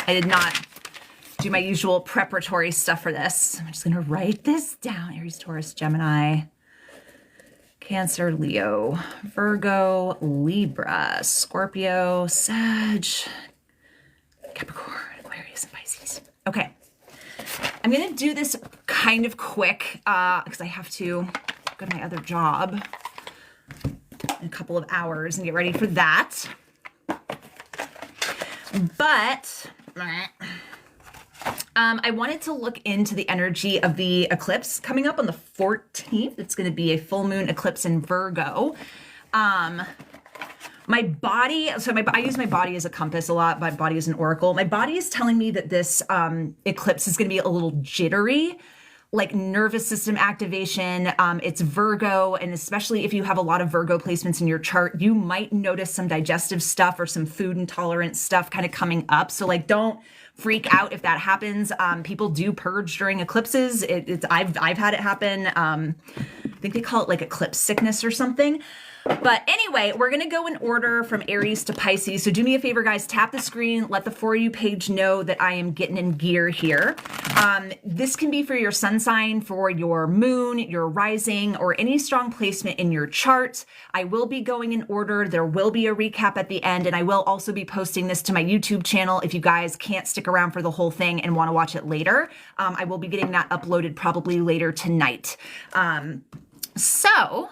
I did not do my usual preparatory stuff for this. I'm just going to write this down. Aries, Taurus, Gemini, Cancer, Leo, Virgo, Libra, Scorpio, Sag, Capricorn, Aquarius, and Pisces. Okay. I'm going to do this kind of quick because I have to go to my other job in a couple of hours and get ready for that. But I wanted to look into the energy of the eclipse coming up on the 14th. It's going to be a full moon eclipse in Virgo. My body, I use my body as a compass a lot. My body is an oracle. My body is telling me that this eclipse is going to be a little jittery, like nervous system activation. It's Virgo, and especially if you have a lot of Virgo placements in your chart, you might notice some digestive stuff or some food intolerance stuff kind of coming up. So like, don't freak out if that happens. People do purge during eclipses. I've had it happen. I think they call it like eclipse sickness or something. But anyway, we're going to go in order from Aries to Pisces. So do me a favor, guys, tap the screen, let the For You page know that I am getting in gear here. This can be for your sun sign, for your moon, your rising, or any strong placement in your chart. I will be going in order. There will be a recap at the end, and I will also be posting this to my YouTube channel if you guys can't stick around for the whole thing and want to watch it later. I will be getting that uploaded probably later tonight. So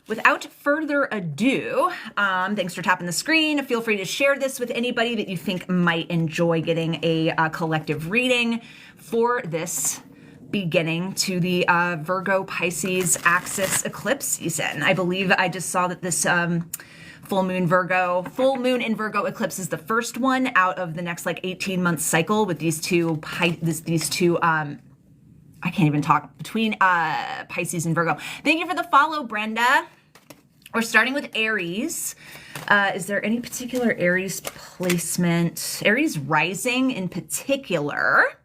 without further ado, thanks for tapping the screen. Feel free to share this with anybody that you think might enjoy getting a collective reading for this beginning to the Virgo Pisces axis eclipse season. I believe I just saw that this full moon in Virgo eclipse is the first one out of the next like 18-month cycle with these two I can't even talk, between Pisces and Virgo. Thank you for the follow, Brenda. We're starting with Aries. Is there any particular Aries placement? Aries rising in particular.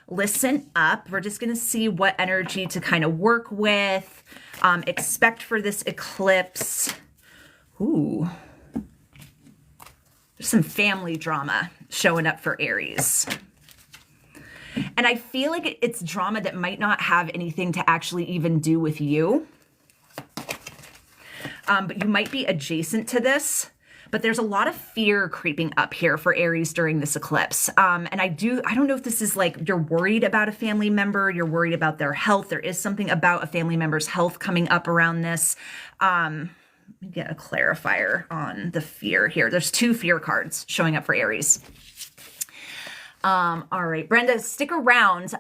Listen up. We're just going to see what energy to kind of work with. Expect for this eclipse. Ooh. There's some family drama showing up for Aries. And I feel like it's drama that might not have anything to actually even do with you. But you might be adjacent to this. But there's a lot of fear creeping up here for Aries during this eclipse. And I don't know if this is like you're worried about a family member, you're worried about their health. There is something about a family member's health coming up around this. Let me get a clarifier on the fear here. There's two fear cards showing up for Aries. All right, Brenda, stick around.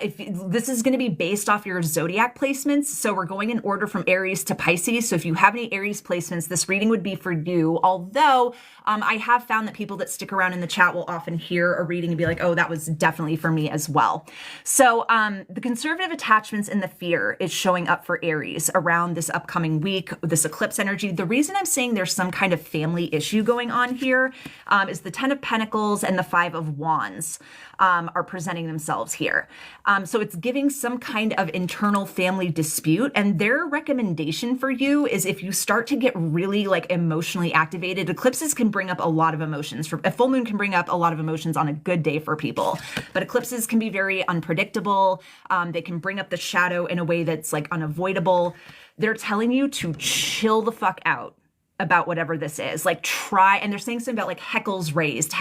If this is going to be based off your Zodiac placements, so we're going in order from Aries to Pisces. So if you have any Aries placements, this reading would be for you. Although I have found that people that stick around in the chat will often hear a reading and be like, oh, that was definitely for me as well. So the conservative attachments and the fear is showing up for Aries around this upcoming week, this eclipse energy. The reason I'm saying there's some kind of family issue going on here is the 10 of Pentacles and the 5 of Wands are presenting themselves here. So it's giving some kind of internal family dispute, and their recommendation for you is if you start to get really like emotionally activated, eclipses can bring up a lot of emotions. A full moon can bring up a lot of emotions on a good day for people, but eclipses can be very unpredictable. They can bring up the shadow in a way that's like unavoidable. They're telling you to chill the fuck out about whatever this is. Like try, and they're saying something about like heckles raised.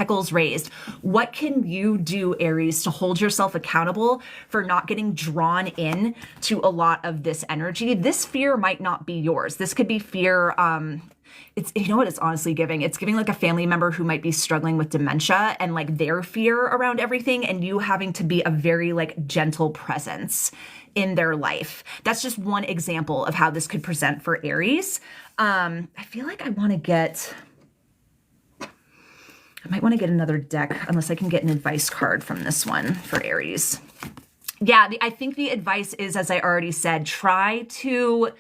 What can you do, Aries, to hold yourself accountable for not getting drawn in to a lot of this energy? This fear might not be yours. This could be fear, it's, you know what it's honestly giving? It's giving like a family member who might be struggling with dementia and like their fear around everything, and you having to be a very like gentle presence in their life. That's just one example of how this could present for Aries. I feel like I might want to get another deck, unless I can get an advice card from this one for Aries. Yeah, I think the advice is, as I already said, try to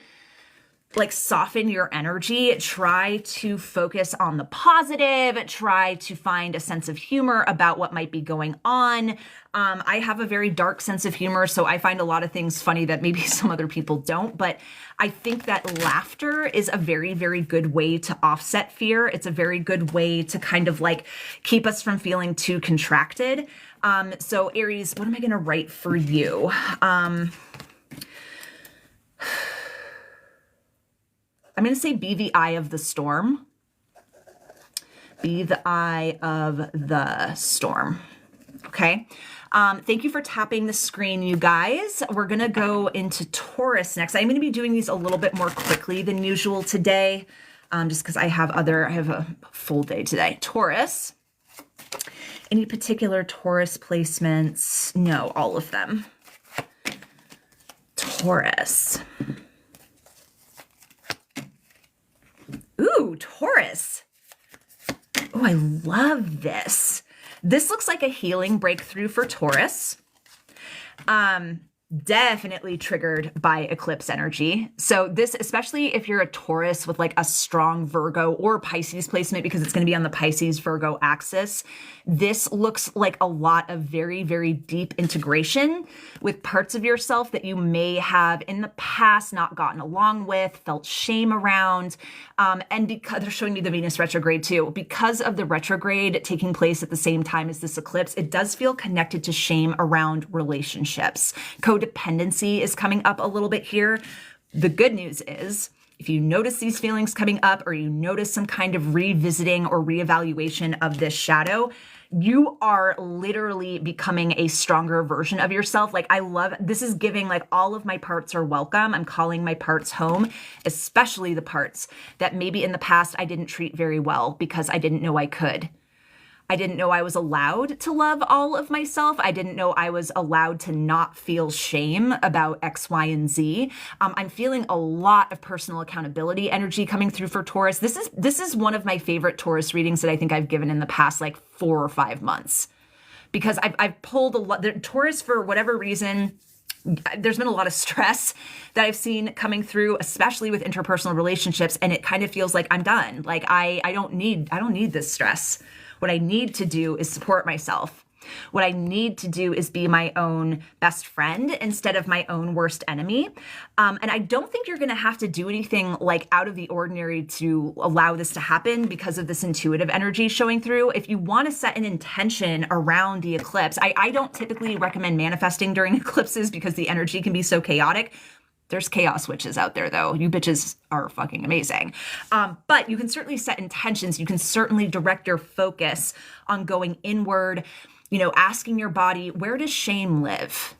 like soften your energy. Try to focus on the positive. Try to find a sense of humor about what might be going on. I have a very dark sense of humor, so I find a lot of things funny that maybe some other people don't. But I think that laughter is a very, very good way to offset fear. It's a very good way to kind of like keep us from feeling too contracted. So Aries, what am I going to write for you? I'm going to say be the eye of the storm. Be the eye of the storm. Okay. Thank you for tapping the screen, you guys. We're going to go into Taurus next. I'm going to be doing these a little bit more quickly than usual today, just because I have a full day today. Taurus. Any particular Taurus placements? No, all of them. Taurus. Ooh, Taurus. Oh, I love this. This looks like a healing breakthrough for Taurus. Definitely triggered by eclipse energy. So this, especially if you're a Taurus with like a strong Virgo or Pisces placement, because it's going to be on the Pisces Virgo axis, this looks like a lot of very, very deep integration with parts of yourself that you may have in the past not gotten along with, felt shame around. And because they're showing you the Venus retrograde too, because of the retrograde taking place at the same time as this eclipse, it does feel connected to shame around relationships. Codependency is coming up a little bit here. The good news is, if you notice these feelings coming up or you notice some kind of revisiting or reevaluation of this shadow, you are literally becoming a stronger version of yourself. Like, I love, this is giving like all of my parts are welcome. I'm calling my parts home, especially the parts that maybe in the past I didn't treat very well because I didn't know I could. I didn't know I was allowed to love all of myself. I didn't know I was allowed to not feel shame about X, Y, and Z. I'm feeling a lot of personal accountability energy coming through for Taurus. This is one of my favorite Taurus readings that I think I've given in the past like 4 or 5 months, because I've pulled a lot. Taurus, for whatever reason, there's been a lot of stress that I've seen coming through, especially with interpersonal relationships, and it kind of feels like I'm done. Like I don't need this stress. What I need to do is support myself. What I need to do is be my own best friend instead of my own worst enemy. And I don't think you're going to have to do anything like out of the ordinary to allow this to happen because of this intuitive energy showing through. If you want to set an intention around the eclipse, I don't typically recommend manifesting during eclipses because the energy can be so chaotic. There's chaos witches out there, though. You bitches are fucking amazing. But you can certainly set intentions. You can certainly direct your focus on going inward, asking your body, where does shame live?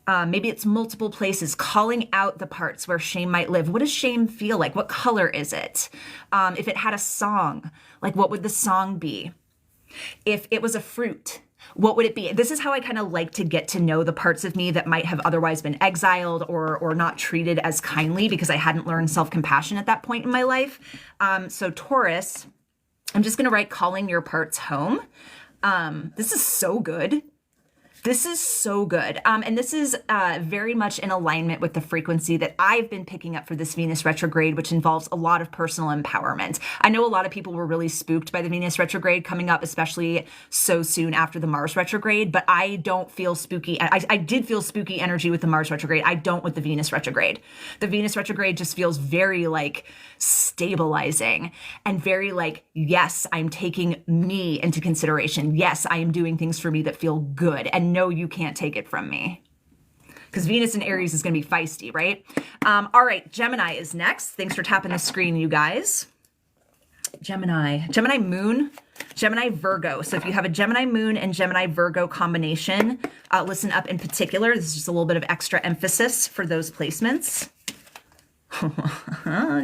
Maybe it's multiple places, calling out the parts where shame might live. What does shame feel like? What color is it? If it had a song, like what would the song be? If it was a fruit, what would it be? This is how I kind of like to get to know the parts of me that might have otherwise been exiled or not treated as kindly because I hadn't learned self-compassion at that point in my life. So Taurus, I'm just going to write calling your parts home. This is so good. This is so good. And this is very much in alignment with the frequency that I've been picking up for this Venus retrograde, which involves a lot of personal empowerment. I know a lot of people were really spooked by the Venus retrograde coming up, especially so soon after the Mars retrograde, but I don't feel spooky. I did feel spooky energy with the Mars retrograde. I don't with the Venus retrograde. The Venus retrograde just feels very like stabilizing and very like, yes, I'm taking me into consideration. Yes, I am doing things for me that feel good. And no, you can't take it from me. Because Venus in Aries is going to be feisty, right? All right, Gemini is next. Thanks for tapping the screen, you guys. Gemini moon, Gemini Virgo. So if you have a Gemini moon and Gemini Virgo combination, listen up in particular. This is just a little bit of extra emphasis for those placements.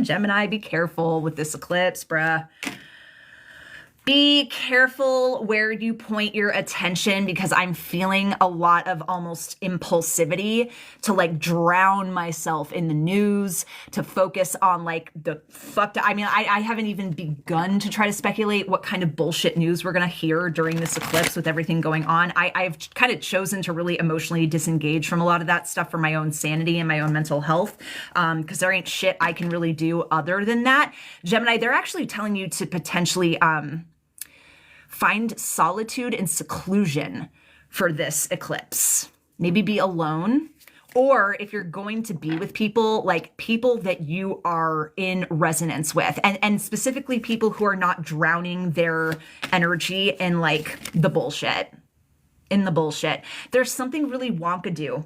Gemini, be careful with this eclipse, bruh. Be careful where you point your attention, because I'm feeling a lot of almost impulsivity to like drown myself in the news, to focus on like the fucked. I mean, I haven't even begun to try to speculate what kind of bullshit news we're going to hear during this eclipse with everything going on. I've kind of chosen to really emotionally disengage from a lot of that stuff for my own sanity and my own mental health, because there ain't shit I can really do other than that. Gemini, they're actually telling you to potentially find solitude and seclusion for this eclipse. Maybe be alone, or if you're going to be with people, like people that you are in resonance with, and specifically people who are not drowning their energy in like the bullshit. There's something really wonkadoo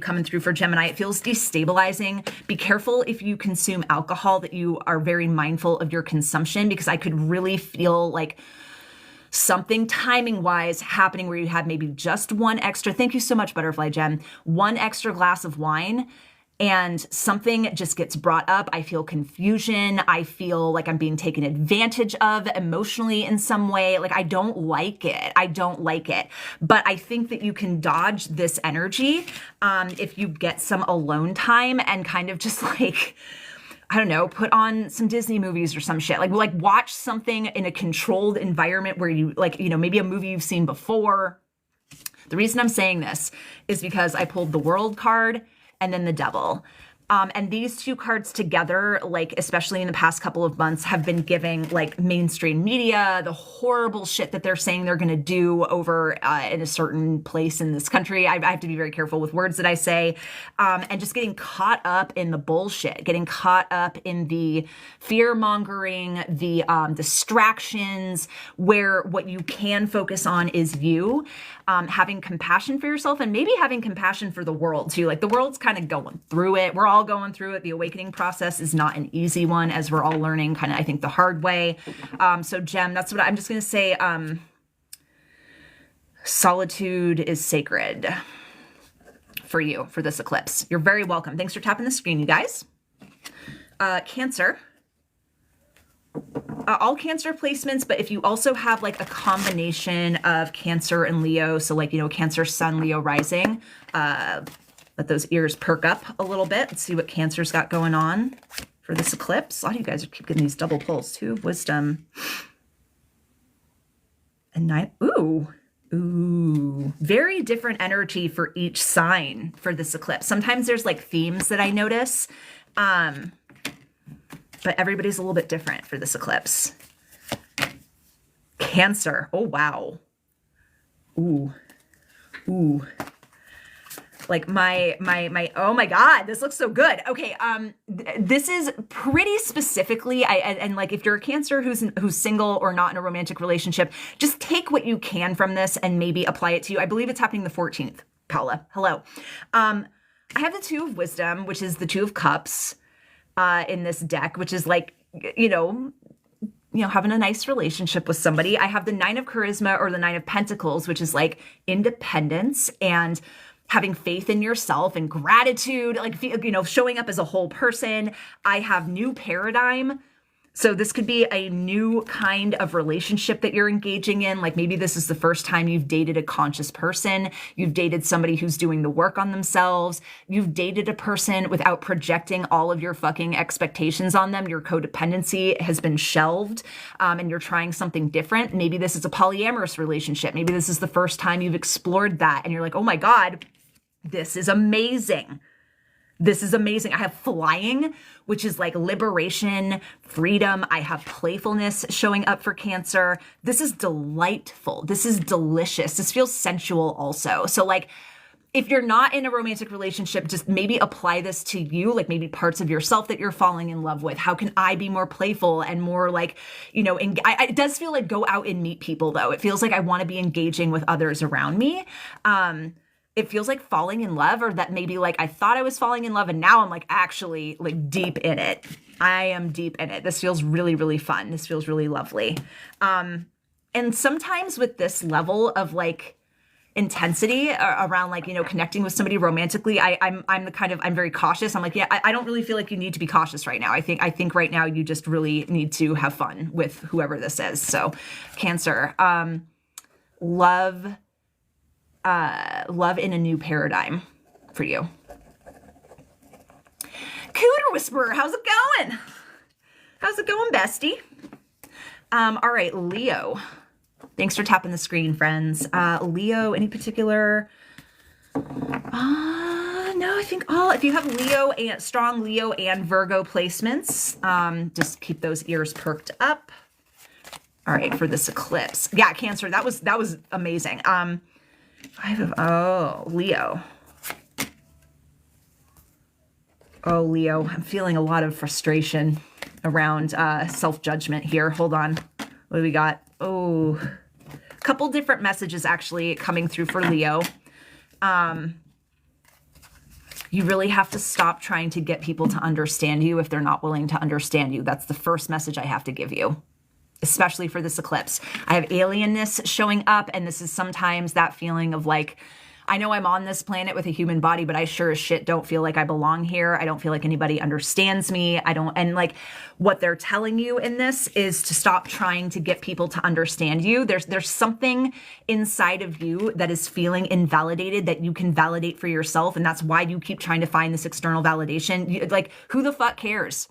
coming through for Gemini. It feels destabilizing. Be careful if you consume alcohol that you are very mindful of your consumption, because I could really feel like something timing wise happening where you have maybe just one extra, thank you so much, Butterfly Gem, one extra glass of wine, and something just gets brought up. I feel confusion. I feel like I'm being taken advantage of emotionally in some way. Like, I don't like it. But I think that you can dodge this energy if you get some alone time and kind of just like, I don't know, put on some Disney movies or some shit. Like watch something in a controlled environment where you like, you know, maybe a movie you've seen before. The reason I'm saying this is because I pulled the World card and then the Devil. And these two cards together, like especially in the past couple of months, have been giving like mainstream media the horrible shit that they're saying they're going to do over in a certain place in this country. I have to be very careful with words that I say, and just getting caught up in the bullshit, getting caught up in the fear mongering, the distractions, where what you can focus on is you. Having compassion for yourself, and maybe having compassion for the world too. Like, the world's kind of going through it. We're all going through it. The awakening process is not an easy one, as we're all learning kind of, I think, the hard way. So Gem, that's what I'm just going to say. Solitude is sacred for you for this eclipse. You're very welcome. Thanks for tapping the screen, you guys. Cancer. All Cancer placements, but if you also have like a combination of Cancer and Leo, so like, you know, Cancer Sun, Leo rising, let those ears perk up a little bit. Let's see what Cancer's got going on for this eclipse. A lot of you guys are keep getting these double pulls too. Wisdom and Night. Ooh, very different energy for each sign for this eclipse. Sometimes there's like themes that I notice. But everybody's a little bit different for this eclipse. Cancer. Oh, wow. Ooh. Like my, oh my God, this looks so good. Okay. This is pretty specifically, and like, if you're a Cancer who's single or not in a romantic relationship, just take what you can from this and maybe apply it to you. I believe it's happening the 14th. Paula, hello. I have the Two of Wisdom, which is the Two of Cups. In this deck, which is like, you know, having a nice relationship with somebody. I have the Nine of Charisma, or the Nine of Pentacles, which is like independence and having faith in yourself and gratitude, like, you know, showing up as a whole person. I have New Paradigm. So this could be a new kind of relationship that you're engaging in. Like, maybe this is the first time you've dated a conscious person. You've dated somebody who's doing the work on themselves. You've dated a person without projecting all of your fucking expectations on them. Your codependency has been shelved, and you're trying something different. Maybe this is a polyamorous relationship. Maybe this is the first time you've explored that and you're like, oh my God, this is amazing. This is amazing. I have Flying, which is like liberation, freedom. I have playfulness showing up for Cancer. This is delightful. This is delicious. This feels sensual also. So like, if you're not in a romantic relationship, just maybe apply this to you, like maybe parts of yourself that you're falling in love with. How can I be more playful and more like, you know, it does feel like go out and meet people though. It feels like I want to be engaging with others around me. It feels like falling in love, or that maybe like I thought I was falling in love and now I'm like actually like deep in it. I am deep in it. This feels really, really fun. This feels really lovely. And sometimes with this level of like intensity around like, you know, connecting with somebody romantically. I'm very cautious. I'm like, yeah, I don't really feel like you need to be cautious right now. I think right now you just really need to have fun with whoever this is. So Cancer, love in a new paradigm for you. Cooter Whisperer, how's it going? How's it going, bestie? All right, Leo. Thanks for tapping the screen, friends. Leo, any particular? No, I think if you have Leo and strong Leo and Virgo placements, just keep those ears perked up. All right, for this eclipse. Yeah, Cancer, that was amazing. Leo. Oh, Leo, I'm feeling a lot of frustration around self-judgment here. Hold on. What do we got? Oh, a couple different messages actually coming through for Leo. You really have to stop trying to get people to understand you if they're not willing to understand you. That's the first message I have to give you, especially for this eclipse. I have alienness showing up, and this is sometimes that feeling of like, I know I'm on this planet with a human body, but I sure as shit don't feel like I belong here. I don't feel like anybody understands me. And like what they're telling you in this is to stop trying to get people to understand you. There's something inside of you that is feeling invalidated that you can validate for yourself. And that's why you keep trying to find this external validation. Like, who the fuck cares?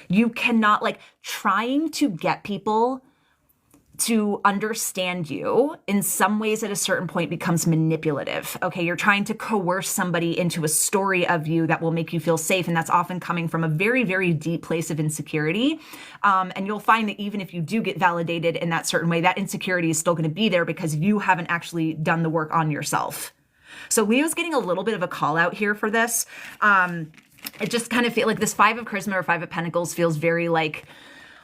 You cannot, like, trying to get people to understand you in some ways at a certain point becomes manipulative. Okay, you're trying to coerce somebody into a story of you that will make you feel safe, and that's often coming from a very, very deep place of insecurity. And you'll find that even if you do get validated in that certain way, that insecurity is still going to be there because you haven't actually done the work on yourself. So Leo's getting a little bit of a call out here for this. It just kind of feels like this Five of Charisma or Five of Pentacles feels very like,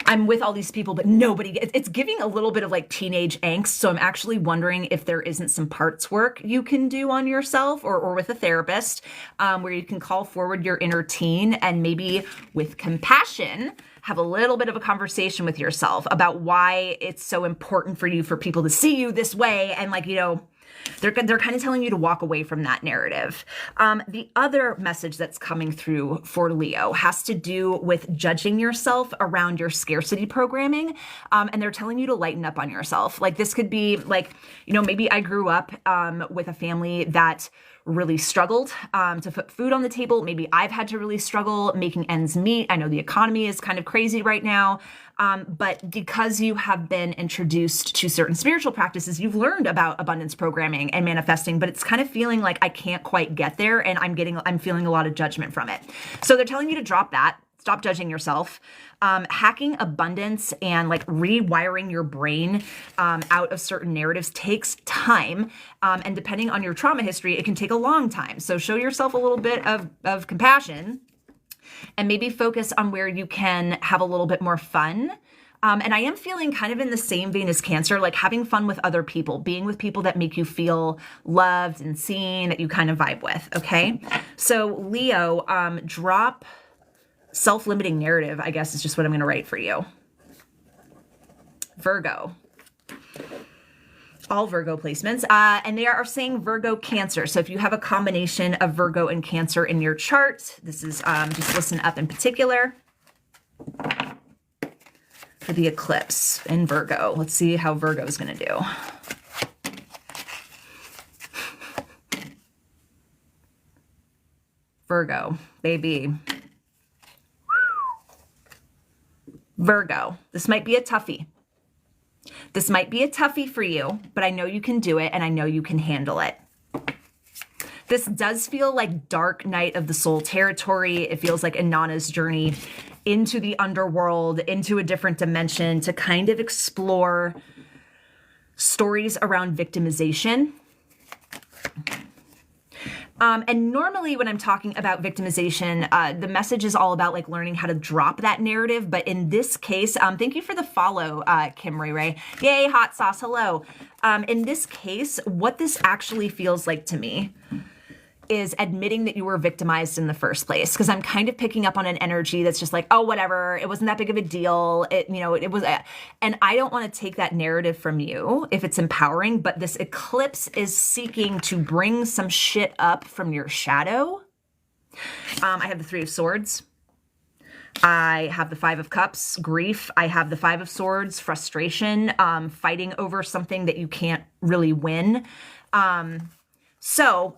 I'm with all these people, but nobody, it's giving a little bit of like teenage angst. So I'm actually wondering if there isn't some parts work you can do on yourself or with a therapist, where you can call forward your inner teen and maybe with compassion, have a little bit of a conversation with yourself about why it's so important for you for people to see you this way. And like, you know, they're kind of telling you to walk away from that narrative. The other message that's coming through for Leo has to do with judging yourself around your scarcity programming. And they're telling you to lighten up on yourself. Like this could be like, you know, maybe I grew up with a family that really struggled to put food on the table. Maybe I've had to really struggle making ends meet. I know the economy is kind of crazy right now. But because you have been introduced to certain spiritual practices, you've learned about abundance programming and manifesting, but it's kind of feeling like I can't quite get there and I'm feeling a lot of judgment from it. So they're telling you to drop that, stop judging yourself. Hacking abundance and like rewiring your brain out of certain narratives takes time. And depending on your trauma history, it can take a long time. So show yourself a little bit of compassion and maybe focus on where you can have a little bit more fun. And I am feeling kind of in the same vein as Cancer, like having fun with other people, being with people that make you feel loved and seen, that you kind of vibe with, okay? So Leo, drop self-limiting narrative, I guess is just what I'm going to write for you. Virgo. All Virgo placements. And they are saying Virgo Cancer. So if you have a combination of Virgo and Cancer in your chart, this is just listen up in particular for the eclipse in Virgo. Let's see how Virgo is going to do. Virgo, baby. Virgo, this might be a toughie. This might be a toughie for you, but I know you can do it and I know you can handle it. This does feel like dark night of the soul territory. It feels like Inanna's journey into the underworld, into a different dimension to kind of explore stories around victimization. And normally when I'm talking about victimization, the message is all about like learning how to drop that narrative. But in this case, thank you for the follow, Kim Ray Ray. Yay, hot sauce, hello. In this case, what this actually feels like to me is admitting that you were victimized in the first place. Because I'm kind of picking up on an energy that's just like, oh, whatever, it wasn't that big of a deal. It was, and I don't want to take that narrative from you if it's empowering, but this eclipse is seeking to bring some shit up from your shadow. I have the Three of Swords. I have the Five of Cups, grief. I have the Five of Swords, frustration, fighting over something that you can't really win. So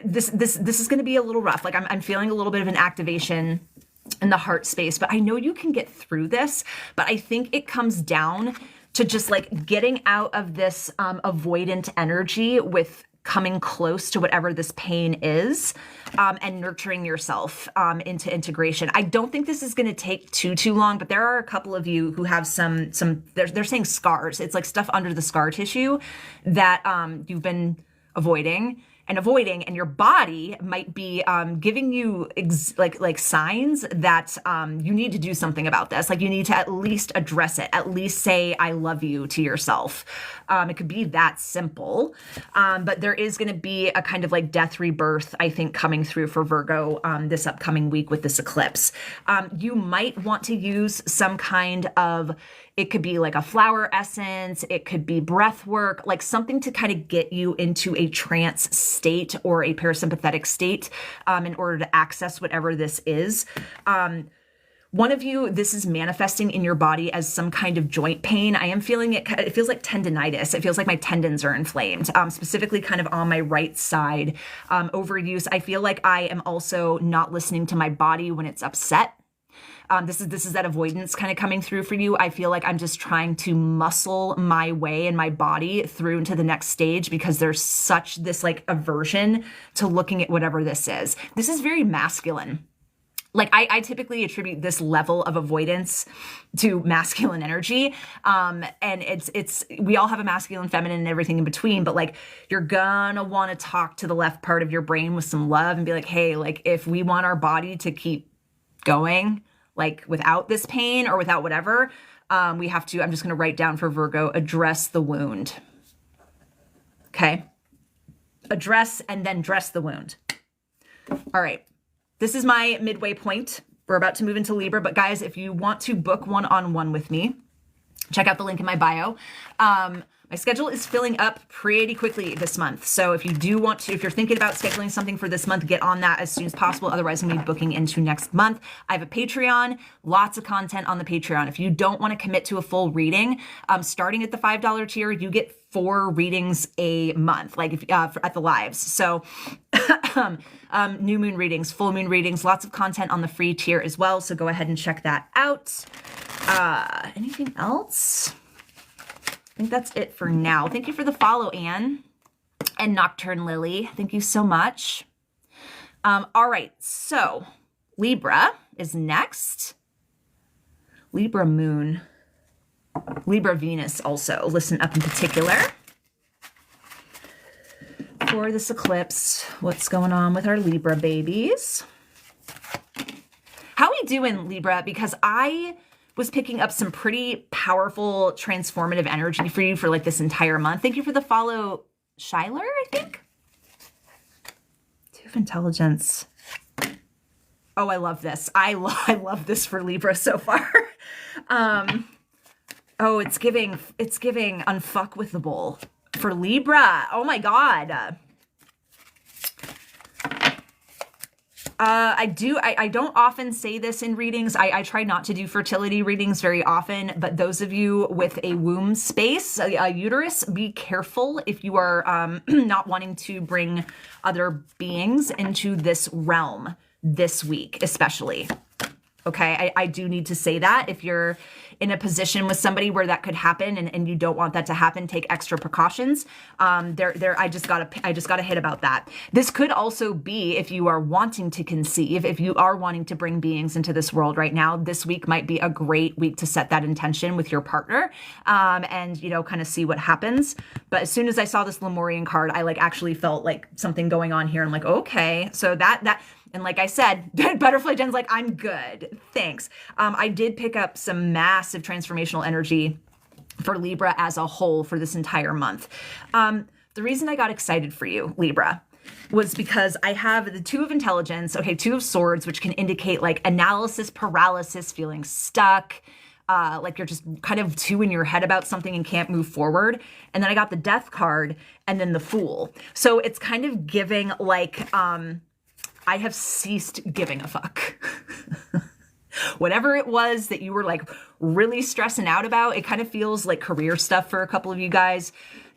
this is going to be a little rough. Like I'm feeling a little bit of an activation in the heart space, but I know you can get through this. But I think it comes down to just like getting out of this avoidant energy with coming close to whatever this pain is, and nurturing yourself into integration. I don't think this is going to take too long, but there are a couple of you who have some they're saying scars. It's like stuff under the scar tissue that you've been avoiding, and your body might be giving you like signs that you need to do something about this. Like you need to at least address it, at least say I love you to yourself. It could be that simple, but there is going to be a kind of like death rebirth, I think, coming through for Virgo this upcoming week with this eclipse. You might want to use some kind of, it could be like a flower essence, it could be breath work, like something to kind of get you into a trance state or a parasympathetic state in order to access whatever this is. One of you, this is manifesting in your body as some kind of joint pain. I am feeling it. It feels like tendinitis. It feels like my tendons are inflamed, specifically kind of on my right side. Overuse. I feel like I am also not listening to my body when it's upset. This is that avoidance kind of coming through for you. I feel like I'm just trying to muscle my way and my body through into the next stage because there's such this like aversion to looking at whatever this is. This is very masculine. Like I typically attribute this level of avoidance to masculine energy. And it's we all have a masculine, feminine, and everything in between, but like you're gonna want to talk to the left part of your brain with some love and be like, hey, like if we want our body to keep going, like without this pain or without whatever, we have to, I'm just gonna write down for Virgo, address the wound. Okay? Address and then dress the wound. All right. This is my midway point. We're about to move into Libra, but guys, if you want to book one-on-one with me, check out the link in my bio. My schedule is filling up pretty quickly this month. So if you do want to, if you're thinking about scheduling something for this month, get on that as soon as possible. Otherwise, I'm going to be booking into next month. I have a Patreon, lots of content on the Patreon. If you don't want to commit to a full reading, starting at the $5 tier, you get 4 readings a month, like if, at the lives. So new moon readings, full moon readings, lots of content on the free tier as well. So go ahead and check that out. Anything else? I think that's it for now. Thank you for the follow, Anne and Nocturne Lily. Thank you so much. All right, so Libra is next. Libra moon. Libra Venus also. Listen up in particular. For this eclipse, what's going on with our Libra babies? How we doing, Libra? Because I was picking up some pretty powerful transformative energy for you for like this entire month. Thank you for the follow, Shyler, I think. 2 of Intelligence. Oh, I love this. I love this for Libra so far. Oh, it's giving unfuckwithable for Libra. Oh my God. I don't often say this in readings. I try not to do fertility readings very often, but those of you with a womb space, a uterus, be careful if you are not wanting to bring other beings into this realm this week, especially. Okay, I do need to say that if you're in a position with somebody where that could happen and you don't want that to happen, take extra precautions. I just gotta hit about that. This could also be if you are wanting to conceive, if you are wanting to bring beings into this world right now, this week might be a great week to set that intention with your partner, and kind of see what happens. But as soon as I saw this Lemurian card, I like actually felt like something going on here. I'm like, okay, so that. And like I said, Butterfly Jen's like, I'm good, thanks. I did pick up some massive transformational energy for Libra as a whole for this entire month. The reason I got excited for you, Libra, was because I have the Two of Intelligence, okay, Two of Swords, which can indicate like analysis paralysis, feeling stuck, like you're just kind of two in your head about something and can't move forward. And then I got the Death card and then the Fool. So it's kind of giving like, I have ceased giving a fuck. Whatever it was that you were like really stressing out about, it kind of feels like career stuff for a couple of you guys.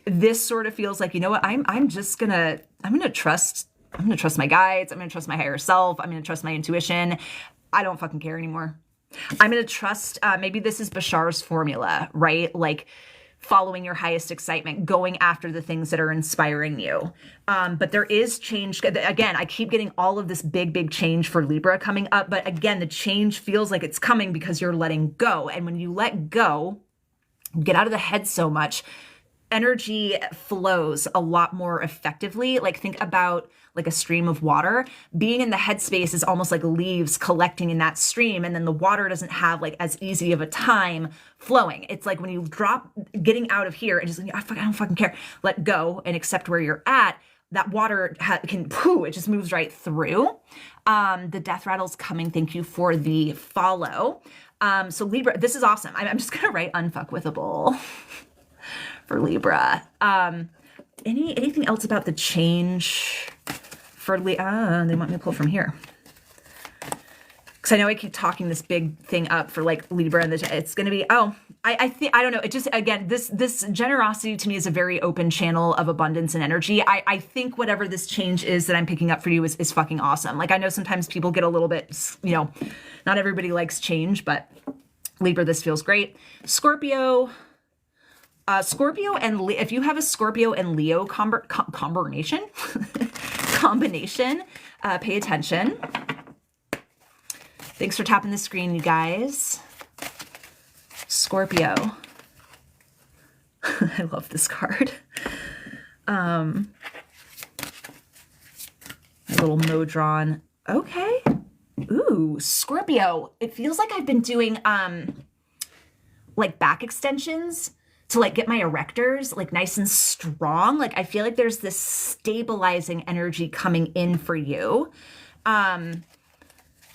This sort of feels like, you know what, I'm gonna trust my guides. I'm gonna trust my higher self. I'm gonna trust my intuition. I don't fucking care anymore. I'm gonna trust, maybe this is Bashar's formula, right? Like following your highest excitement, going after the things that are inspiring you. But there is change. Again, I keep getting all of this big change for Libra coming up. But again, the change feels like it's coming because you're letting go. And when you let go, get out of the head so much, energy flows a lot more effectively. Like think about like a stream of water. Being in the headspace is almost like leaves collecting in that stream, and then the water doesn't have like as easy of a time flowing. It's like when you drop, getting out of here and just like, I don't fucking care, let go and accept where you're at, that water it just moves right through. The death rattle's coming. Thank you for the follow. So Libra, this is awesome. I'm just gonna write unfuckwithable for Libra. Anything else about the change for Libra? They want me to pull from here. Because I know I keep talking this big thing up for like Libra, and it's going to be, I think, I don't know. It just, again, this generosity to me is a very open channel of abundance and energy. I think whatever this change is that I'm picking up for you is fucking awesome. Like I know sometimes people get a little bit, you know, not everybody likes change, but Libra, this feels great. Scorpio and if you have a Scorpio and Leo combination, pay attention. Thanks for tapping the screen, you guys. Scorpio. I love this card. A little Modron. Okay. Ooh, Scorpio. It feels like I've been doing like back extensions to like get my erectors like nice and strong. Like I feel like there's this stabilizing energy coming in for you. And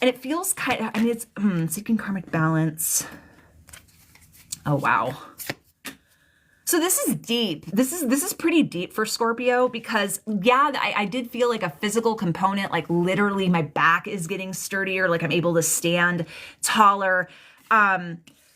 it feels kind of, I mean, it's seeking karmic balance. Oh, wow. So this is deep. This is pretty deep for Scorpio because yeah, I did feel like a physical component, like literally my back is getting sturdier. Like I'm able to stand taller.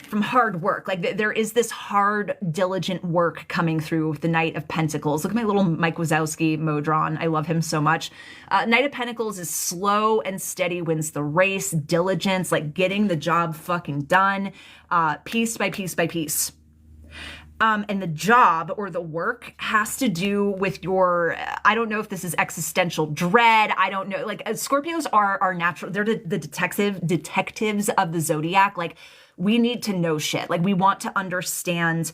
From hard work. Like there is this hard, diligent work coming through the Knight of Pentacles. Look at my little Mike Wazowski Modron. I love him so much. Knight of Pentacles is slow and steady wins the race, diligence, like getting the job fucking done, piece by piece by piece. And the job or the work has to do with your, I don't know if this is existential dread. I don't know. Like Scorpios are natural. They're the detectives of the Zodiac. Like we need to know shit. Like we want to understand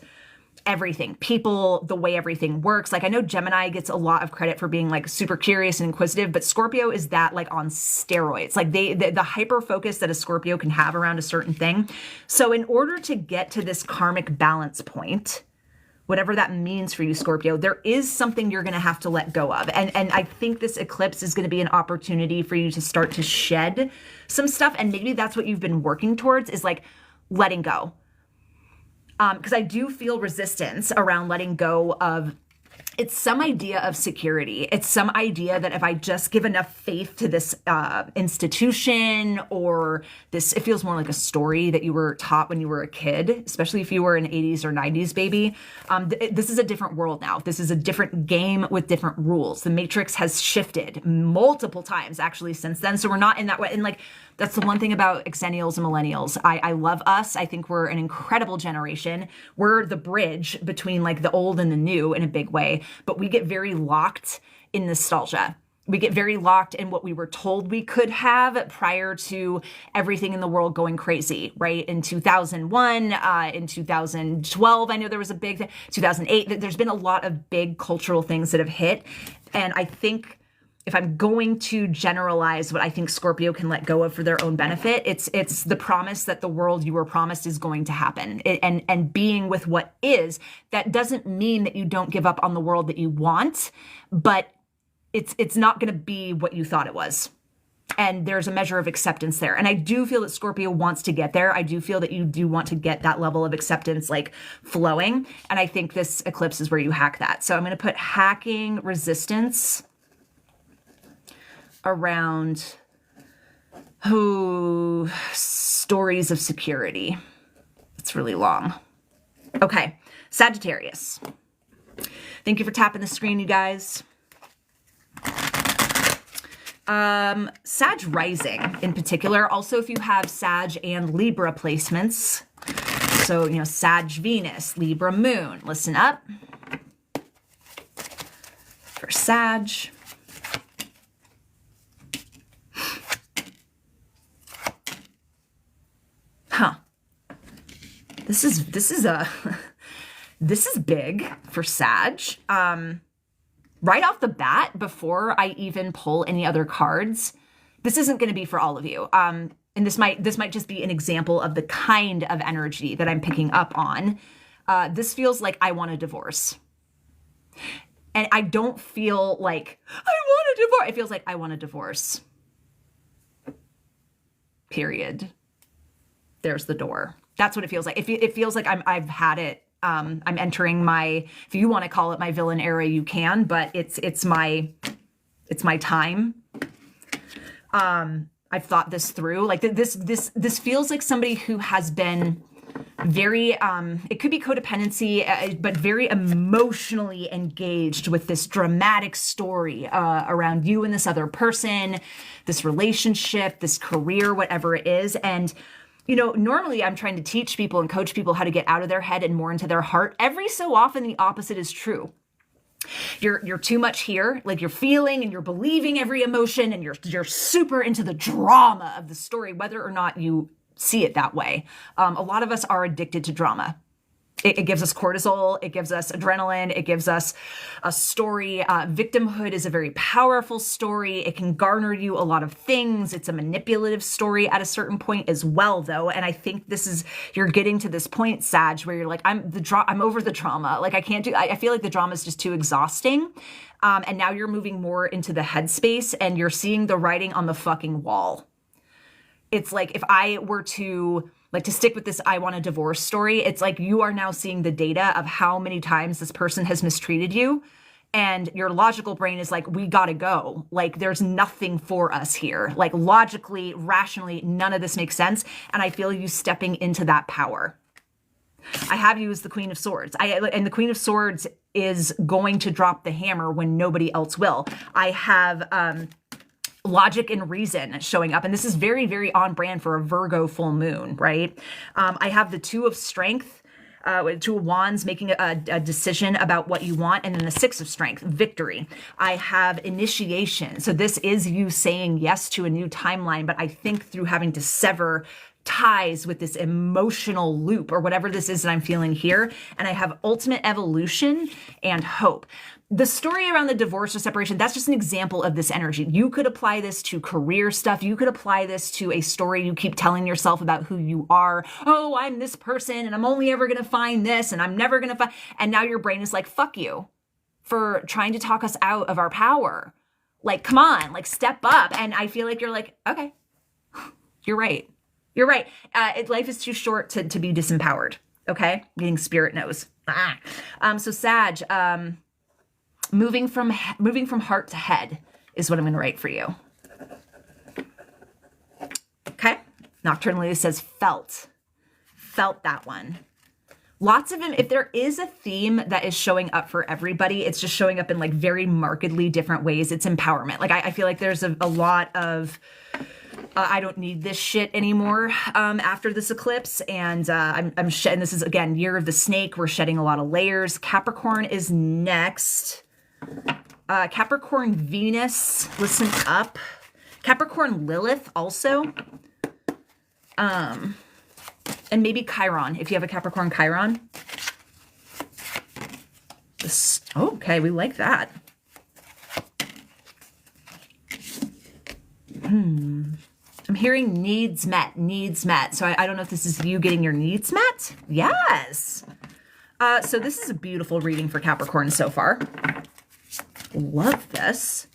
everything, people, the way everything works. Like I know Gemini gets a lot of credit for being like super curious and inquisitive, but Scorpio is that like on steroids. Like the hyper focus that a Scorpio can have around a certain thing. So in order to get to this karmic balance point, whatever that means for you, Scorpio, there is something you're going to have to let go of. And I think this eclipse is going to be an opportunity for you to start to shed some stuff. And maybe that's what you've been working towards, is like letting go. Because I do feel resistance around letting go of, it's some idea of security. It's some idea that if I just give enough faith to this institution or this, it feels more like a story that you were taught when you were a kid, especially if you were an 80s or 90s baby. This is a different world now. This is a different game with different rules. The matrix has shifted multiple times actually since then. So we're not in that way. And like, that's the one thing about exennials and millennials. I love us. I think we're an incredible generation. We're the bridge between like the old and the new in a big way, but we get very locked in nostalgia. We get very locked in what we were told we could have prior to everything in the world going crazy, right? In 2001, in 2012, I know there was a big, 2008, there's been a lot of big cultural things that have hit. And I think if I'm going to generalize what I think Scorpio can let go of for their own benefit, it's the promise that the world you were promised is going to happen. And being with what is, that doesn't mean that you don't give up on the world that you want, but it's not going to be what you thought it was. And there's a measure of acceptance there. And I do feel that Scorpio wants to get there. I do feel that you do want to get that level of acceptance like flowing. And I think this eclipse is where you hack that. So I'm going to put hacking resistance around stories of security. It's really long. Okay, Sagittarius. Thank you for tapping the screen, you guys. Sag rising in particular. Also, if you have Sag and Libra placements, so, you know, Sag Venus, Libra moon, listen up. For Sag. Huh. This is big for Sag. Right off the bat, before I even pull any other cards, this isn't going to be for all of you. And this might just be an example of the kind of energy that I'm picking up on. This feels like I want a divorce. And I don't feel like I want a divorce. It feels like I want a divorce. Period. There's the door. That's what it feels like. It feels like I've had it. I'm entering my, if you want to call it my villain era, you can, but it's my time. I've thought this through. Like this feels like somebody who has been very, it could be codependency, but very emotionally engaged with this dramatic story around you and this other person, this relationship, this career, whatever it is. And you know, normally I'm trying to teach people and coach people how to get out of their head and more into their heart. Every so often, the opposite is true. You're too much here, like you're feeling and you're believing every emotion and you're super into the drama of the story, whether or not you see it that way. A lot of us are addicted to drama. It gives us cortisol, it gives us adrenaline, it gives us a story. Victimhood is a very powerful story. It can garner you a lot of things. It's a manipulative story at a certain point as well, though. And I think you're getting to this point, Sag, where you're like, I'm over the drama. Like I feel like the drama is just too exhausting. And now you're moving more into the headspace and you're seeing the writing on the fucking wall. It's like if I were to stick with this I want a divorce story, it's like you are now seeing the data of how many times this person has mistreated you. And your logical brain is like, we gotta go. Like there's nothing for us here. Like logically, rationally, none of this makes sense. And I feel you stepping into that power. I have you as the Queen of Swords. And the Queen of Swords is going to drop the hammer when nobody else will. I have, logic and reason showing up. And this is very, very on brand for a Virgo full moon, right? I have the Two of Strength, Two of Wands, making a decision about what you want. And then the Six of Strength, victory. I have initiation. So this is you saying yes to a new timeline, but I think through having to sever ties with this emotional loop or whatever this is that I'm feeling here. And I have ultimate evolution and hope. The story around the divorce or separation, that's just an example of this energy. You could apply this to career stuff. You could apply this to a story you keep telling yourself about who you are. Oh, I'm this person and I'm only ever going to find this and I'm never going to find. And now your brain is like, fuck you for trying to talk us out of our power. Like, come on, like step up. And I feel like you're like, okay, you're right. You're right. Life is too short to be disempowered. Okay. Meaning spirit knows. So Sag, moving from heart to head is what I'm going to write for you. Okay. Nocturnally says felt that one. Lots of them. If there is a theme that is showing up for everybody, it's just showing up in like very markedly different ways. It's empowerment. Like I feel like there's a lot of, I don't need this shit anymore after this eclipse. And I'm shedding, this is again, year of the snake. We're shedding a lot of layers. Capricorn is next. Capricorn Venus, listen up. Capricorn Lilith also. And maybe Chiron, if you have a Capricorn Chiron. Okay, we like that. I'm hearing needs met. So I don't know if this is you getting your needs met. Yes. So this is a beautiful reading for Capricorn so far. Love this.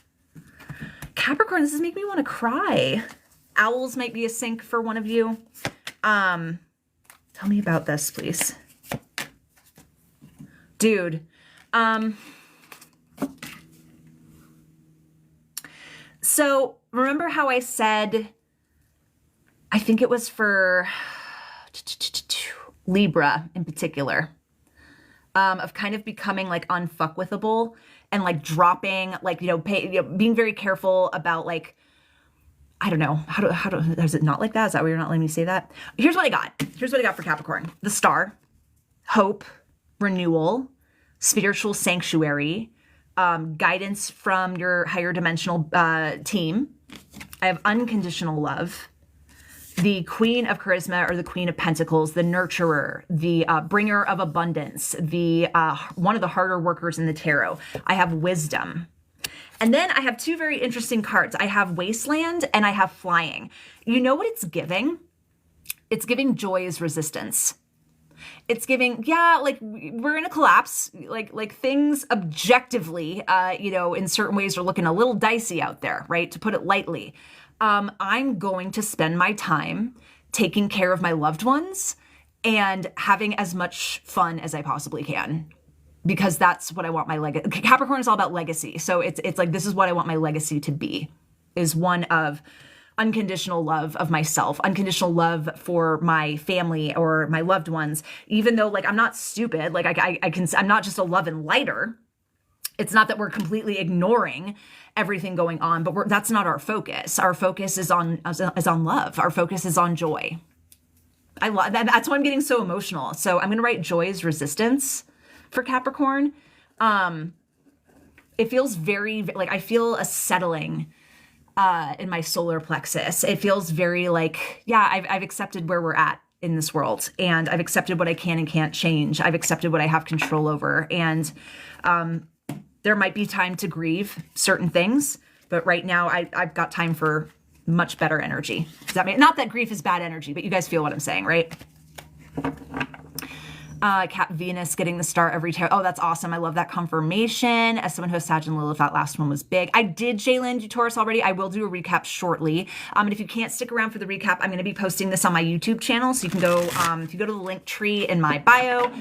Capricorn, this is making me want to cry. Owls might be a sync for one of you. Tell me about this, please. Dude. So remember how I said, I think it was for Libra in particular, of kind of becoming like unfuckwithable and like dropping, like, being very careful about like, I don't know, is it not like that? Is that why you're not letting me say that? Here's what I got. Here's what I got for Capricorn. The star, hope, renewal, spiritual sanctuary, guidance from your higher dimensional team. I have unconditional love, the queen of charisma or the queen of pentacles, the nurturer, the bringer of abundance, the one of the harder workers in the tarot. I have wisdom. And then I have two very interesting cards. I have wasteland and I have flying. You know what it's giving? It's giving joy is resistance. It's giving, yeah, like we're in a collapse, like things objectively, in certain ways are looking a little dicey out there, right? To put it lightly. I'm going to spend my time taking care of my loved ones and having as much fun as I possibly can, because that's what I want my legacy. Capricorn is all about legacy. So it's like, this is what I want my legacy to be, is one of unconditional love of myself, unconditional love for my family or my loved ones, even though like I'm not stupid. Like I'm not just a love and lighter. It's not that we're completely ignoring everything going on, but that's not our focus. Our focus is on love. Our focus is on joy. I love that. That's why I'm getting so emotional. So I'm going to write joy is resistance for Capricorn. It feels very like I feel a settling in my solar plexus. It feels very like, yeah, I've accepted where we're at in this world, and I've accepted what I can and can't change. I've accepted what I have control over, and there might be time to grieve certain things, but right now I've got time for much better energy. Does that mean, not that grief is bad energy, but you guys feel what I'm saying, right? Cat Venus getting the star every time. Oh, that's awesome. I love that confirmation. As someone who has Sag and Lilith, that last one was big. I did Jalen do Taurus already. I will do a recap shortly. And if you can't stick around for the recap, I'm going to be posting this on my YouTube channel. So you can go, if you go to the link tree in my bio,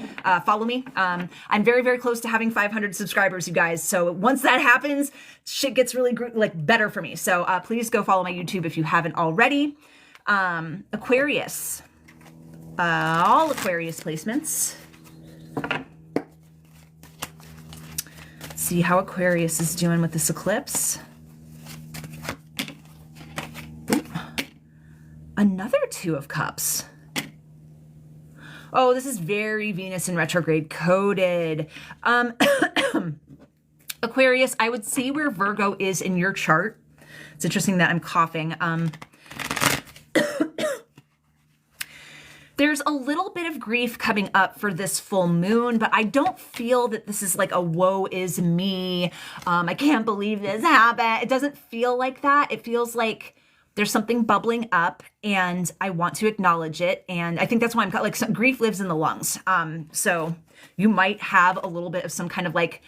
follow me. I'm very, very close to having 500 subscribers, you guys. So once that happens, shit gets really better for me. So please go follow my YouTube if you haven't already. Aquarius. All Aquarius placements. See how Aquarius is doing with this eclipse. Ooh. Another Two of Cups. Oh, this is very Venus in retrograde coded. Aquarius, I would see where Virgo is in your chart. It's interesting that I'm coughing. There's a little bit of grief coming up for this full moon, but I don't feel that this is like a woe is me. I can't believe this happened. It doesn't feel like that. It feels like there's something bubbling up and I want to acknowledge it. And I think that's why I'm like, grief lives in the lungs. So you might have a little bit of some kind of like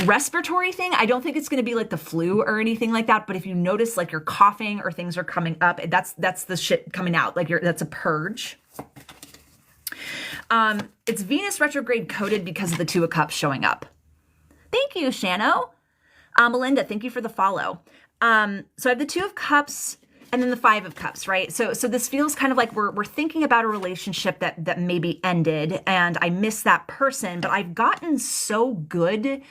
respiratory thing. I don't think it's going to be like the flu or anything like that. But if you notice like you're coughing or things are coming up, that's the shit coming out. Like that's a purge. It's Venus retrograde coded because of the Two of Cups showing up. Thank you, Shano. Melinda, thank you for the follow. So I have the Two of Cups and then the Five of Cups, right? So this feels kind of like we're thinking about a relationship that maybe ended and I miss that person, but I've gotten so good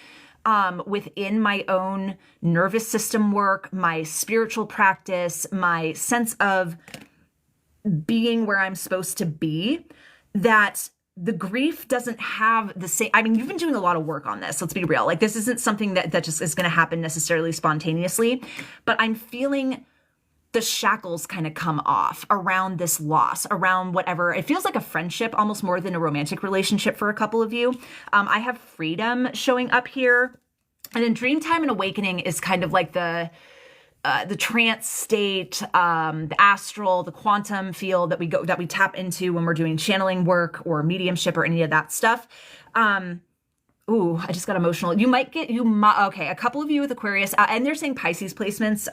within my own nervous system work, my spiritual practice, my sense of being where I'm supposed to be, that the grief doesn't have the same. I mean, you've been doing a lot of work on this. Let's be real. Like this isn't something that just is going to happen necessarily spontaneously, but I'm feeling the shackles kind of come off around this loss, around whatever. It feels like a friendship almost more than a romantic relationship for a couple of you. I have freedom showing up here. And then Dreamtime and Awakening is kind of like the trance state, the astral, the quantum field that we tap into when we're doing channeling work or mediumship or any of that stuff. Ooh, I just got emotional. Okay, a couple of you with Aquarius, and they're saying Pisces placements.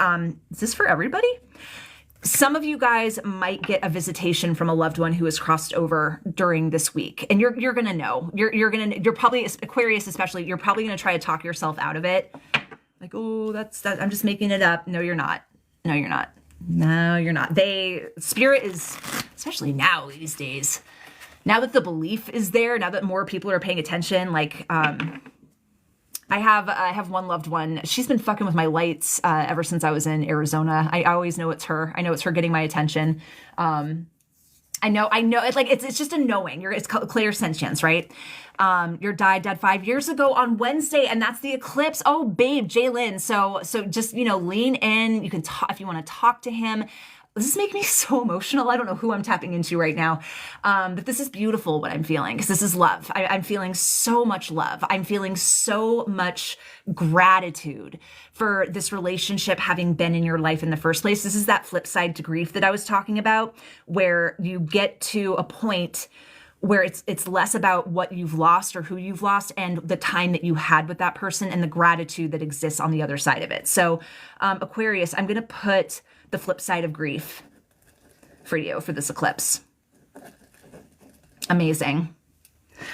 Is this for everybody? Some of you guys might get a visitation from a loved one who has crossed over during this week, and you're gonna know. You're probably, Aquarius especially, you're probably gonna try to talk yourself out of it. Like, oh, that's that. I'm just making it up. No, you're not. No, you're not. No, you're not. Spirit is, especially now these days, now that the belief is there, now that more people are paying attention, like, I have one loved one. She's been fucking with my lights ever since I was in Arizona. I always know it's her. I know it's her getting my attention. I know. It's just a knowing. It's called clairsentience, right? Your dead 5 years ago on Wednesday, and that's the eclipse. Oh, babe, Jalen. So just, lean in. You can talk if you want to talk to him. This is making me so emotional. I don't know who I'm tapping into right now. But this is beautiful, what I'm feeling, because this is love. I'm feeling so much love. I'm feeling so much gratitude for this relationship having been in your life in the first place. This is that flip side to grief that I was talking about, where you get to a point where it's less about what you've lost or who you've lost and the time that you had with that person and the gratitude that exists on the other side of it. So Aquarius, I'm going to put the flip side of grief for you for this eclipse. Amazing.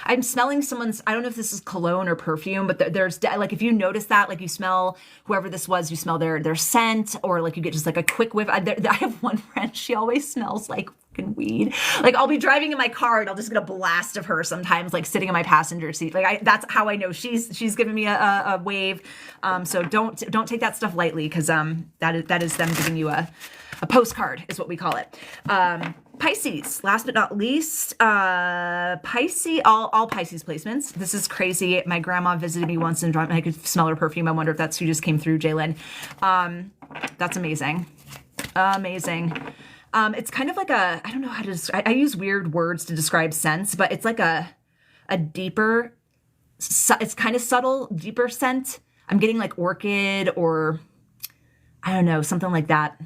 I'm smelling someone's, I don't know if this is cologne or perfume, but there's like, if you notice that, like you smell whoever this was, you smell their scent, or like you get just like a quick whiff. I have one friend, she always smells like fucking weed. Like I'll be driving in my car and I'll just get a blast of her sometimes, like sitting in my passenger seat. Like that's how I know she's giving me a wave. So don't take that stuff lightly, because that is them giving you a postcard is what we call it. Pisces, last but not least, Pisces, all Pisces placements. This is crazy. My grandma visited me once and I could smell her perfume. I wonder if that's who just came through, Jalen. That's amazing. Amazing. It's kind of like I don't know how to describe, I use weird words to describe scents, but it's like a deeper, it's kind of subtle, deeper scent. I'm getting like orchid or I don't know, something like that.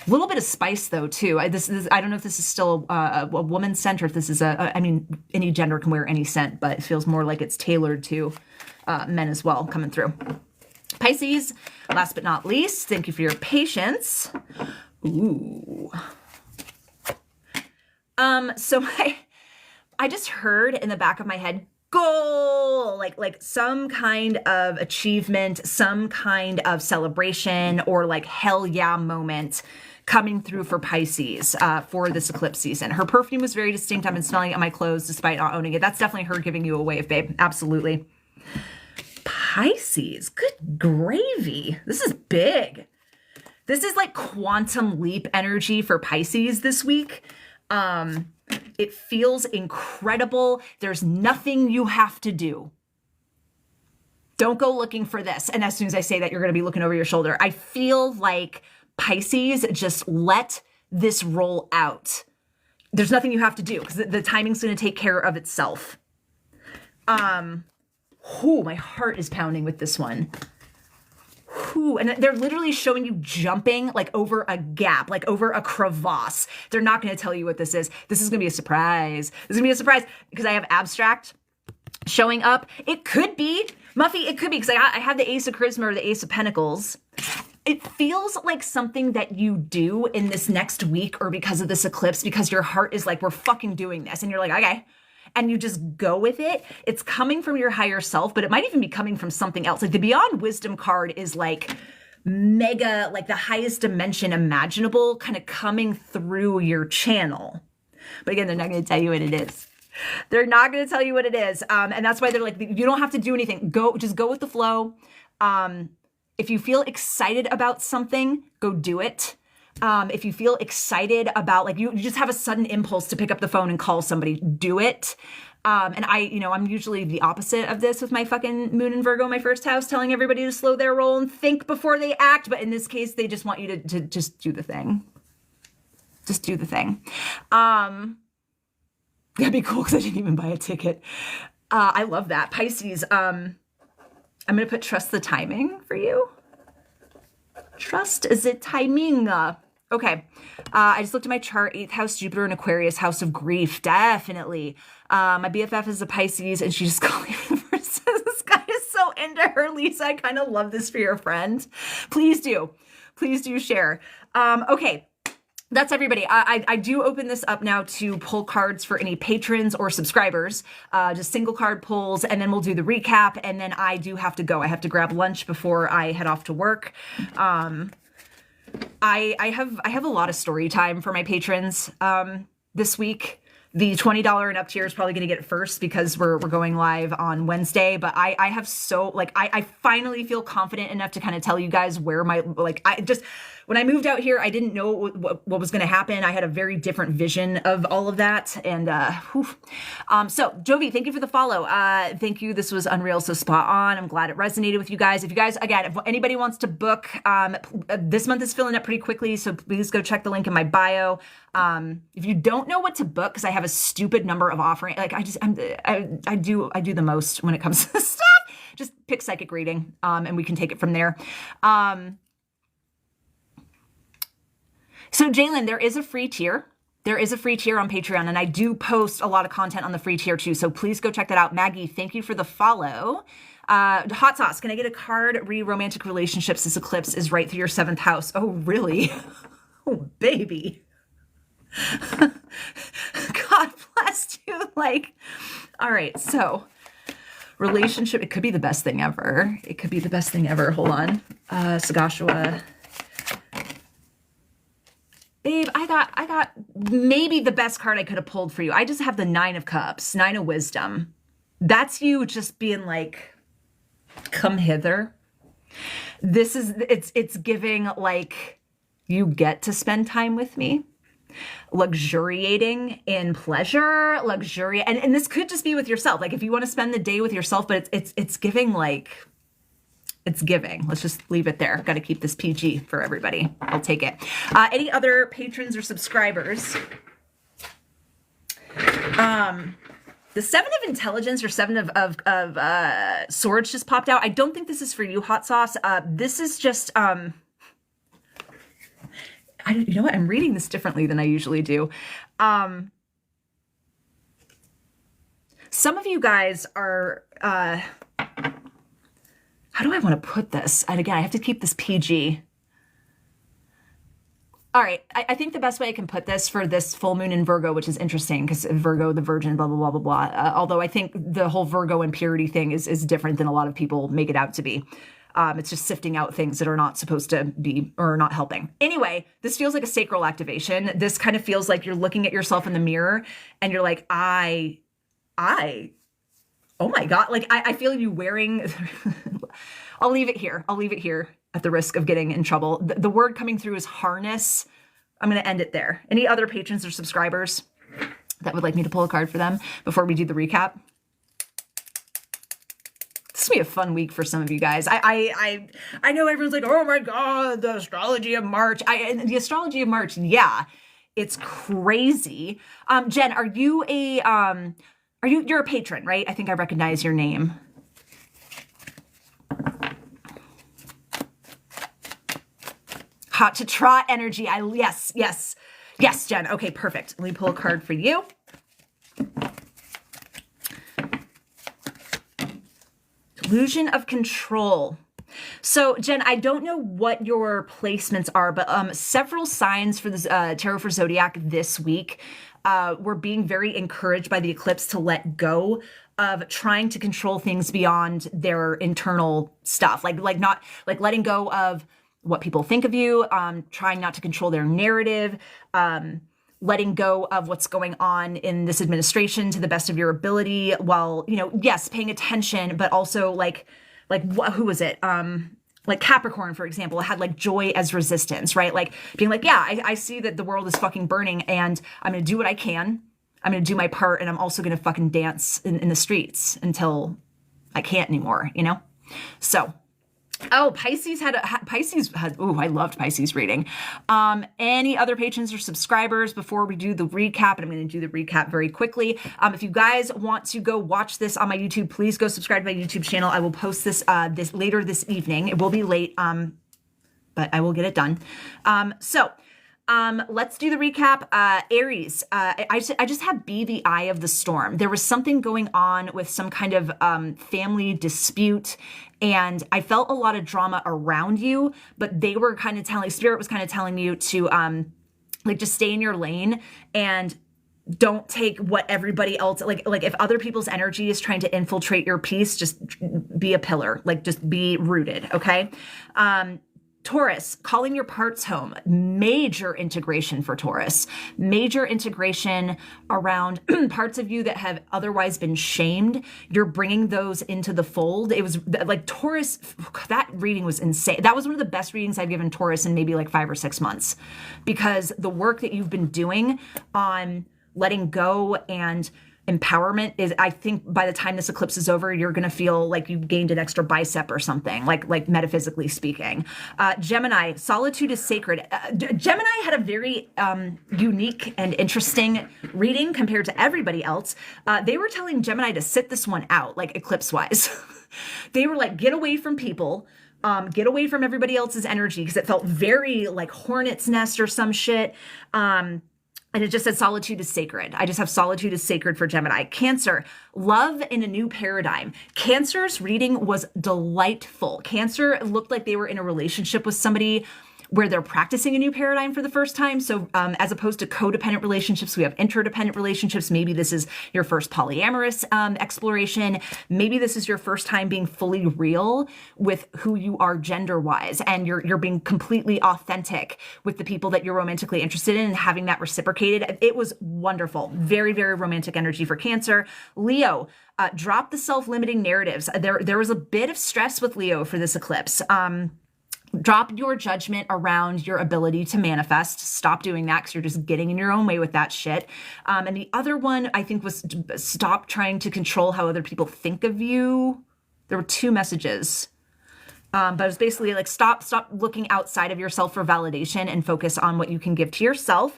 A little bit of spice though too. I don't know if this is still a woman's scent or if this is I mean, any gender can wear any scent, but it feels more like it's tailored to men as well coming through. Pisces, last but not least, thank you for your patience. Ooh. So I just heard in the back of my head, goal, like some kind of achievement, some kind of celebration, or like hell yeah moment coming through for Pisces for this eclipse season. Her perfume was very distinct. I've been smelling it on my clothes despite not owning it. That's definitely her giving you a wave, babe. Absolutely. Pisces, good gravy. This is big. This is like quantum leap energy for Pisces this week. It feels incredible. There's nothing you have to do. Don't go looking for this. And as soon as I say that, you're going to be looking over your shoulder. I feel like Pisces, just let this roll out. There's nothing you have to do because the timing's going to take care of itself. My heart is pounding with this one. And they're literally showing you jumping like over a gap, like over a crevasse. They're not going to tell you what this is. This is going to be a surprise. This is going to be a surprise because I have abstract showing up. It could be, Muffy, it could be because I have the Ace of Charisma or the Ace of Pentacles. It feels like something that you do in this next week or because of this eclipse, because your heart is like, we're fucking doing this. And you're like, okay. And you just go with it. It's coming from your higher self, but it might even be coming from something else. Like the Beyond Wisdom card is like mega, like the highest dimension imaginable, kind of coming through your channel. But again, they're not going to tell you what it is. They're not going to tell you what it is. And that's why they're like, you don't have to do anything. Just go with the flow. If you feel excited about something, go do it. If you feel excited about, like, you just have a sudden impulse to pick up the phone and call somebody, do it. And I'm usually the opposite of this with my fucking moon and Virgo in my first house, telling everybody to slow their roll and think before they act. But in this case, they just want you to just do the thing. Just do the thing. That'd be cool because I didn't even buy a ticket. I love that. Pisces, I'm going to put trust the timing for you. Trust the timing. Okay. I just looked at my chart. 8th house, Jupiter and Aquarius, house of grief. Definitely. My BFF is a Pisces and she just called me for the first share. Lisa, I kind of love this for your friend. Please do. Please do share. Okay. That's everybody. I do open this up now to pull cards for any patrons or subscribers, just single card pulls, and then we'll do the recap. And then I do have to go. I have to grab lunch before I head off to work. I have a lot of story time for my patrons this week. The $20 and up tier is probably going to get it first because we're going live on Wednesday. But I have I finally feel confident enough to kind of tell you guys where when I moved out here, I didn't know what was going to happen. I had a very different vision of all of that. And so Jovi, thank you for the follow. Thank you. This was unreal. So spot on. I'm glad it resonated with you guys. If you guys, again, if anybody wants to book, this month is filling up pretty quickly. So please go check the link in my bio. If you don't know what to book, because I have a stupid number of offerings, like I do the most when it comes to this stuff. Just pick psychic reading, and we can take it from there. So Jalen, there is a free tier. There is a free tier on Patreon, and I do post a lot of content on the free tier too. So please go check that out. Maggie, thank you for the follow. Hot sauce, can I get a card? Romantic relationships. This eclipse is right through your 7th house. Oh, really? Oh, baby. God bless you. All right. So relationship, it could be the best thing ever. It could be the best thing ever. Hold on. Sagashua. Babe, I got maybe the best card I could have pulled for you. I just have the 9 of Cups, 9 of Wisdom. That's you just being like, come hither. It's giving you get to spend time with me. Luxuriating in pleasure, and this could just be with yourself. If you want to spend the day with yourself, but it's giving it's giving. Let's just leave it there. Got to keep this PG for everybody. I'll take it. Any other patrons or subscribers? The 7 of Intelligence or 7 of Swords just popped out. I don't think this is for you, Hot Sauce. This is just, you know what? I'm reading this differently than I usually do. Some of you guys are, how do I want to put this? And again, I have to keep this PG. All right. I think the best way I can put this for this full moon in Virgo, which is interesting because Virgo, the virgin, blah, blah, blah, blah, blah. Although I think the whole Virgo impurity thing is different than a lot of people make it out to be. It's just sifting out things that are not supposed to be or not helping. Anyway, this feels like a sacral activation. This kind of feels like you're looking at yourself in the mirror and you're like, oh my God. I feel you wearing, I'll leave it here. I'll leave it here at the risk of getting in trouble. The word coming through is harness. I'm going to end it there. Any other patrons or subscribers that would like me to pull a card for them before we do the recap? This will be a fun week for some of you guys. I know everyone's like, oh my God, the astrology of March. The astrology of March, yeah, it's crazy. Jen, are you you're a patron, right? I think I recognize your name. Hot to trot energy. Yes, Jen. Okay, perfect. Let me pull a card for you. Illusion of control. So, Jen, I don't know what your placements are, but several signs for this Tarot for Zodiac this week were being very encouraged by the eclipse to let go of trying to control things beyond their internal stuff, like letting go of what people think of you, trying not to control their narrative, letting go of what's going on in this administration to the best of your ability while, yes, paying attention, but also who was it? Like Capricorn, for example, had joy as resistance, right? Being I see that the world is fucking burning and I'm going to do what I can. I'm going to do my part. And I'm also going to fucking dance in the streets until I can't anymore, So, Pisces had, I loved Pisces reading. Any other patrons or subscribers before we do the recap? And I'm going to do the recap very quickly. If you guys want to go watch this on my YouTube, please go subscribe to my YouTube channel. I will post this, later this evening. It will be late, but I will get it done. So Let's do the recap. Aries, I just have be the eye of the storm. There was something going on with some kind of family dispute, and I felt a lot of drama around you, but they were kind of telling, Spirit was kind of telling you to like just stay in your lane and don't take what everybody else, like if other people's energy is trying to infiltrate your peace, just be a pillar, like just be rooted. Okay. Taurus, calling your parts home. Major integration for Taurus. Major integration around parts of you that have otherwise been shamed. You're bringing those into the fold. It was like Taurus, that reading was insane. That was one of the best readings I've given Taurus in maybe like 5 or 6 months, because the work that you've been doing on letting go and empowerment is, I think by the time this eclipse is over, you're going to feel like you've gained an extra bicep or something, like metaphysically speaking. Gemini, solitude is sacred. Gemini had a very unique and interesting reading compared to everybody else. They were telling Gemini to sit this one out, like eclipse wise. They were like, get away from people. Get away from everybody else's energy, because it felt very like hornet's nest or some shit. And it just said solitude is sacred. I just have solitude is sacred for Gemini. Cancer, love in a new paradigm. Cancer's reading was delightful. Cancer looked like they were in a relationship with somebody where they're practicing a new paradigm for the first time. So as opposed to codependent relationships, we have interdependent relationships. Maybe this is your first polyamorous exploration. Maybe this is your first time being fully real with who you are gender-wise, and you're being completely authentic with the people that you're romantically interested in and having that reciprocated. It was wonderful. Very, very romantic energy for Cancer. Leo, drop the self-limiting narratives. There was a bit of stress with Leo for this eclipse. Drop your judgment around your ability to manifest. Stop doing that, because you're just getting in your own way with that shit. And the other one, I think, was stop trying to control how other people think of you. There were 2 messages. But it was basically like, stop looking outside of yourself for validation and focus on what you can give to yourself.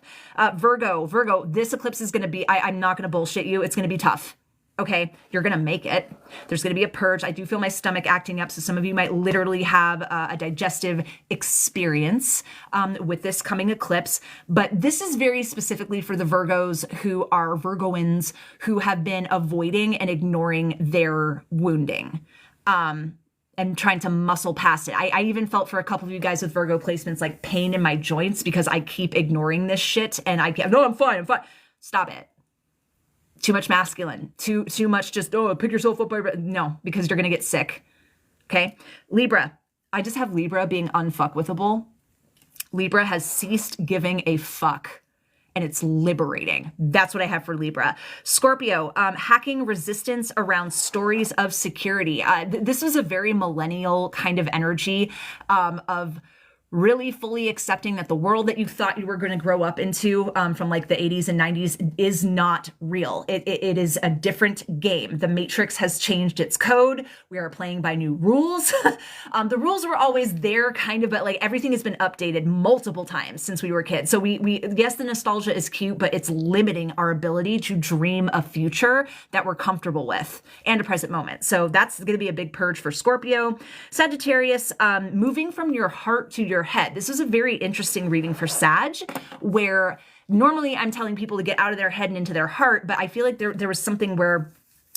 Virgo, this eclipse is going to be, I'm not going to bullshit you. It's going to be tough. Okay, you're going to make it. There's going to be a purge. I do feel my stomach acting up, so some of you might literally have a digestive experience with this coming eclipse. But this is very specifically for the Virgos who are Virgoans who have been avoiding and ignoring their wounding. And trying to muscle past it. I even felt for a couple of you guys with Virgo placements like pain in my joints because I keep ignoring this shit, and no, I'm fine. Stop it. Too much masculine, too much just, pick yourself up by, no, because you're going to get sick. Okay. Libra, I just have Libra being unfuckwithable. Libra has ceased giving a fuck, and it's liberating. That's what I have for Libra. Scorpio, hacking resistance around stories of security. This was a very millennial kind of energy of really fully accepting that the world that you thought you were going to grow up into from like the 80s and 90s is not real. It is a different game. The Matrix has changed its code. We are playing by new rules. The rules were always there kind of, but like everything has been updated multiple times since we were kids. So we yes, the nostalgia is cute, but it's limiting our ability to dream a future that we're comfortable with and a present moment. So that's going to be a big purge for Scorpio. Sagittarius, moving from your heart to your head. This is a very interesting reading for Sag, where normally I'm telling people to get out of their head and into their heart, but I feel like there was something where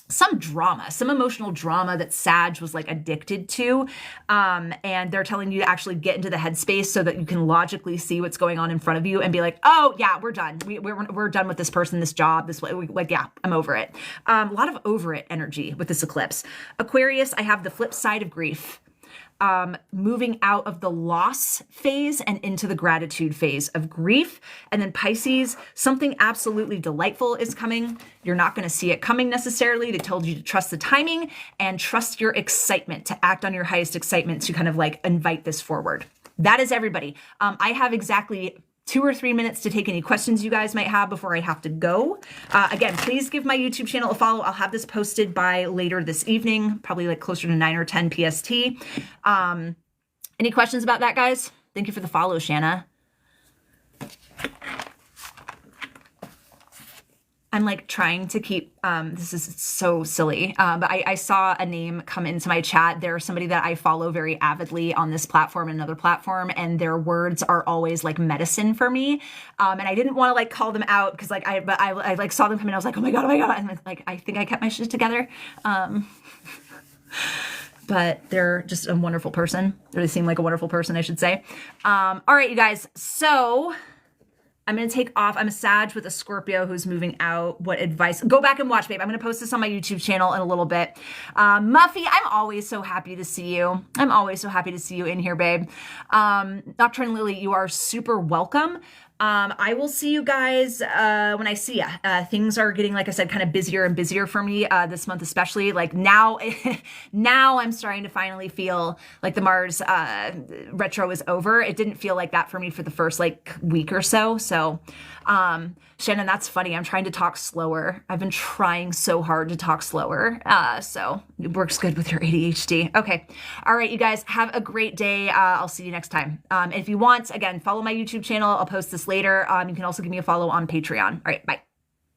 some drama, some emotional drama that Sag was like addicted to. And they're telling you to actually get into the headspace so that you can logically see what's going on in front of you and be like, oh yeah, we're done. We're done with this person, this job, this way. Like, yeah, I'm over it. A lot of over it energy with this eclipse. Aquarius, I have the flip side of grief. Moving out of the loss phase and into the gratitude phase of grief. And then Pisces, something absolutely delightful is coming. You're not going to see it coming necessarily. They told you to trust the timing and trust your excitement, to act on your highest excitement, to kind of like invite this forward. That is everybody. I have exactly 2 or 3 minutes to take any questions you guys might have before I have to go. Again, please give my YouTube channel a follow. I'll have this posted by later this evening, probably like closer to 9 or 10 PST. Any questions about that, guys? Thank you for the follow, Shanna. I'm like trying to keep, this is so silly, but I saw a name come into my chat. There's somebody that I follow very avidly on this platform and another platform, and their words are always like medicine for me. And I didn't want to like call them out because like I like saw them come in. I was like, oh my God. And like, I think I kept my shit together. But they're just a wonderful person. They seem like a wonderful person, I should say. All right, you guys. So I'm going to take off. I'm a Sag with a Scorpio who's moving out. What advice? Go back and watch, babe. I'm going to post this on my YouTube channel in a little bit. Muffy, I'm always so happy to see you. I'm always so happy to see you in here, babe. Nocturne Lily, you are super welcome. I will see you guys when I see ya. Things are getting, like I said, kind of busier and busier for me this month, especially. Like now, now I'm starting to finally feel like the Mars retro is over. It didn't feel like that for me for the first like week or so. So, Shannon, that's funny. I'm trying to talk slower. I've been trying so hard to talk slower. So it works good with your ADHD. Okay. All right, you guys have a great day. I'll see you next time. If you want, again, follow my YouTube channel. I'll post this later. You can also give me a follow on Patreon. All right. Bye.